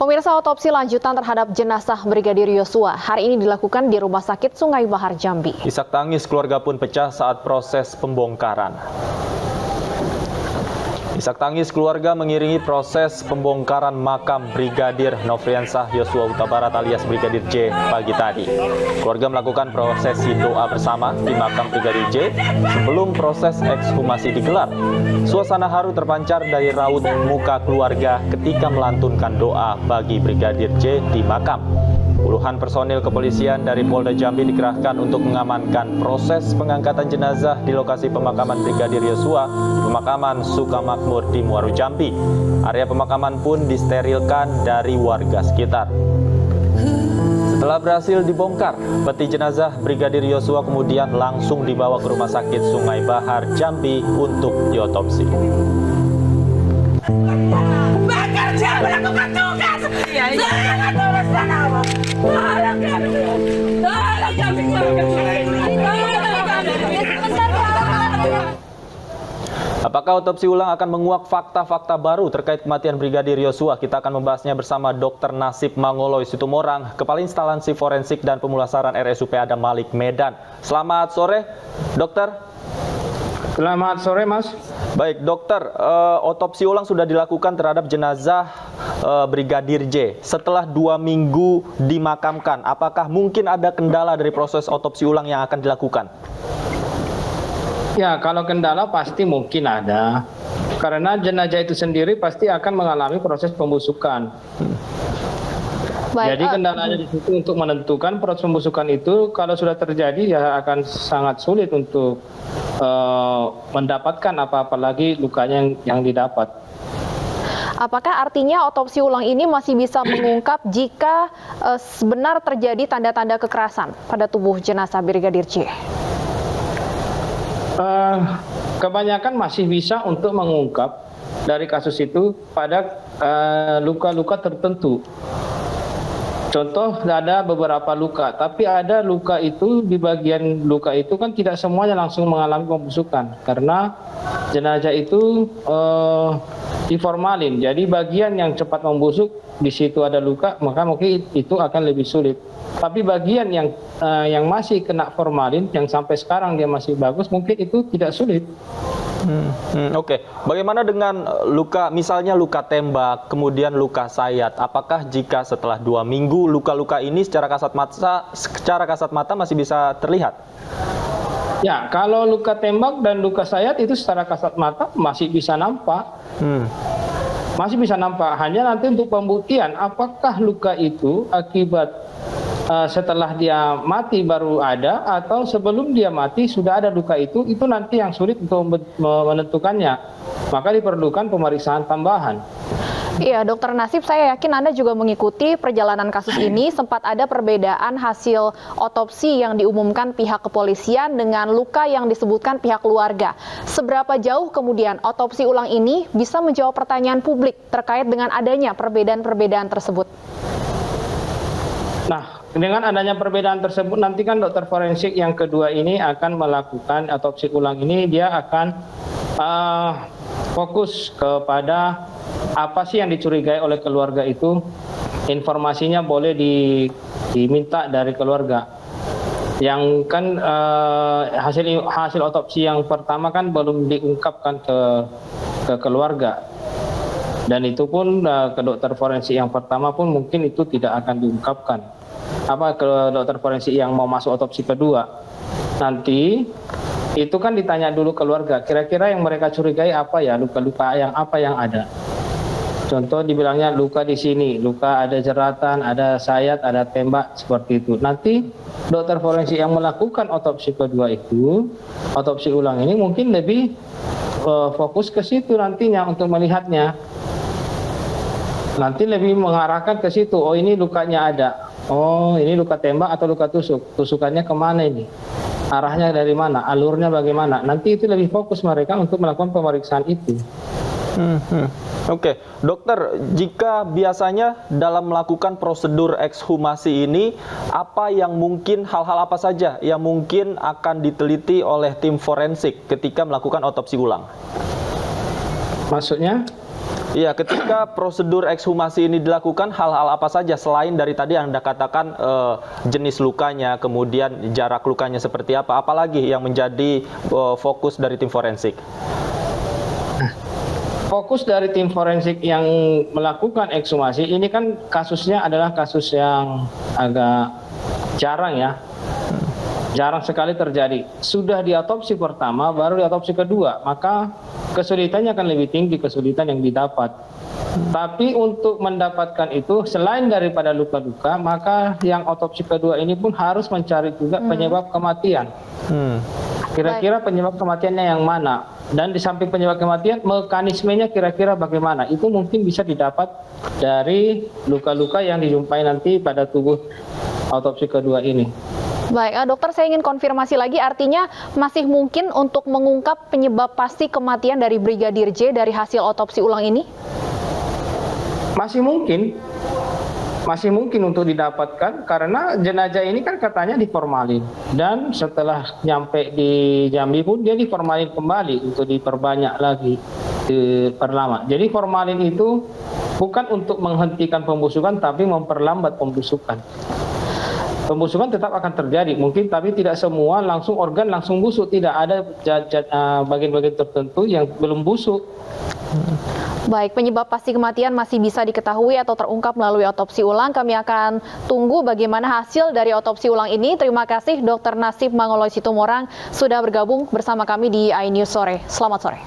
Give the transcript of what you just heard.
Pemirsa, otopsi lanjutan terhadap jenazah Brigadir Yosua hari ini dilakukan di Rumah Sakit Sungai Bahar, Jambi. Isak tangis keluarga pun pecah saat proses pembongkaran. Isak tangis keluarga mengiringi proses pembongkaran makam Brigadir Nofriansah Yosua Huta Barat alias Brigadir J pagi tadi. Keluarga melakukan prosesi doa bersama di makam Brigadir J sebelum proses ekshumasi digelar. Suasana haru terpancar dari raut muka keluarga ketika melantunkan doa bagi Brigadir J di makam. Puluhan personil kepolisian dari Polda Jambi dikerahkan untuk mengamankan proses pengangkatan jenazah di lokasi pemakaman Brigadir Yosua, pemakaman Sukamakmur di Muaru, Jambi. Area pemakaman pun disterilkan dari warga sekitar. Setelah berhasil dibongkar, peti jenazah Brigadir Yosua kemudian langsung dibawa ke Rumah Sakit Sungai Bahar, Jambi untuk diotopsi. Bekerja melakukan tugas. Saya tulis nama. Tolong kami. Tolong kami keluarga. Apakah otopsi ulang akan menguak fakta-fakta baru terkait kematian Brigadir Yosua? Kita akan membahasnya bersama Dr. Nasib Mangoloy Situmorang, Kepala Instalasi Forensik dan Pemulasaran RSUP Adam Malik, Medan. Selamat sore, dokter. Selamat sore, Mas. Baik, dokter, otopsi ulang sudah dilakukan terhadap jenazah Brigadir J. Setelah 2 minggu dimakamkan, apakah mungkin ada kendala dari proses otopsi ulang yang akan dilakukan? Ya, kalau kendala pasti mungkin ada. Karena jenazah itu sendiri pasti akan mengalami proses pembusukan. Jadi kendalanya di situ untuk menentukan proses pembusukan itu kalau sudah terjadi ya akan sangat sulit untuk mendapatkan apa-apa lagi lukanya yang didapat. Apakah artinya otopsi ulang ini masih bisa mengungkap jika benar terjadi tanda-tanda kekerasan pada tubuh jenazah Brigadir J? Kebanyakan masih bisa untuk mengungkap dari kasus itu pada luka-luka tertentu. Contoh, ada beberapa luka, tapi ada luka itu di bagian luka itu kan tidak semuanya langsung mengalami pembusukan karena jenazah itu diformalin. Jadi bagian yang cepat membusuk di situ ada luka, maka mungkin itu akan lebih sulit. Tapi bagian yang masih kena formalin, yang sampai sekarang dia masih bagus, mungkin itu tidak sulit. Oke. Bagaimana dengan luka, misalnya luka tembak, kemudian luka sayat? Apakah jika setelah 2 minggu luka-luka ini secara kasat mata masih bisa terlihat? Ya, kalau luka tembak dan luka sayat itu secara kasat mata masih bisa nampak. Masih bisa nampak. Hanya nanti untuk pembuktian apakah luka itu akibat setelah dia mati baru ada atau sebelum dia mati sudah ada luka itu nanti yang sulit untuk menentukannya. Maka diperlukan pemeriksaan tambahan. Iya, Dokter Nasib, saya yakin Anda juga mengikuti perjalanan kasus ini. Sempat ada perbedaan hasil otopsi yang diumumkan pihak kepolisian dengan luka yang disebutkan pihak keluarga. Seberapa jauh kemudian otopsi ulang ini bisa menjawab pertanyaan publik terkait dengan adanya perbedaan-perbedaan tersebut? Nah, dengan adanya perbedaan tersebut nanti kan dokter forensik yang kedua ini akan melakukan otopsi ulang ini, dia akan fokus kepada apa sih yang dicurigai oleh keluarga itu, informasinya boleh diminta dari keluarga. Yang kan hasil otopsi yang pertama kan belum diungkapkan ke keluarga. Dan itu pun ke dokter forensik yang pertama pun mungkin itu tidak akan diungkapkan. Ke dokter forensik yang mau masuk otopsi kedua. Nanti itu kan ditanya dulu keluarga, kira-kira yang mereka curigai apa ya, luka-luka yang apa yang ada. Contoh dibilangnya luka di sini, luka ada jeratan, ada sayat, ada tembak, seperti itu. Nanti dokter forensik yang melakukan otopsi kedua itu, otopsi ulang ini mungkin lebih fokus ke situ nantinya untuk melihatnya. Nanti lebih mengarahkan ke situ, oh ini lukanya ada, oh ini luka tembak atau luka tusuk, tusukannya kemana ini, arahnya dari mana, alurnya bagaimana. Nanti itu lebih fokus mereka untuk melakukan pemeriksaan itu. Oke, dokter, jika biasanya dalam melakukan prosedur ekshumasi ini, apa yang mungkin, hal-hal apa saja yang mungkin akan diteliti oleh tim forensik ketika melakukan otopsi ulang? Maksudnya? Iya, ketika prosedur ekshumasi ini dilakukan, hal-hal apa saja selain dari tadi yang Anda katakan jenis lukanya, kemudian jarak lukanya seperti apa, apalagi yang menjadi fokus dari tim forensik? Fokus dari tim forensik yang melakukan ekshumasi ini kan kasusnya adalah kasus yang agak jarang ya. Jarang sekali terjadi. Sudah di otopsi pertama, baru di otopsi kedua, maka kesulitannya akan lebih tinggi kesulitan yang didapat. Tapi untuk mendapatkan itu, selain daripada luka-luka, maka yang otopsi kedua ini pun harus mencari juga penyebab kematian. Kira-kira penyebab kematiannya yang mana? Dan di samping penyebab kematian, mekanismenya kira-kira bagaimana? Itu mungkin bisa didapat dari luka-luka yang dijumpai nanti pada tubuh otopsi kedua ini. Baik, dokter, saya ingin konfirmasi lagi, artinya masih mungkin untuk mengungkap penyebab pasti kematian dari Brigadir J dari hasil otopsi ulang ini? Masih mungkin untuk didapatkan karena jenazah ini kan katanya diformalin, dan setelah nyampe di Jambi pun dia diformalin kembali untuk diperbanyak lagi, diperlama. Jadi formalin itu bukan untuk menghentikan pembusukan tapi memperlambat pembusukan. Pembusukan tetap akan terjadi mungkin, tapi tidak semua langsung organ langsung busuk, tidak ada bagian-bagian tertentu yang belum busuk. Baik, penyebab pasti kematian masih bisa diketahui atau terungkap melalui otopsi ulang. Kami akan tunggu bagaimana hasil dari otopsi ulang ini. Terima kasih Dr. Nasib Mangoloi Situmorang sudah bergabung bersama kami di iNews Sore. Selamat sore.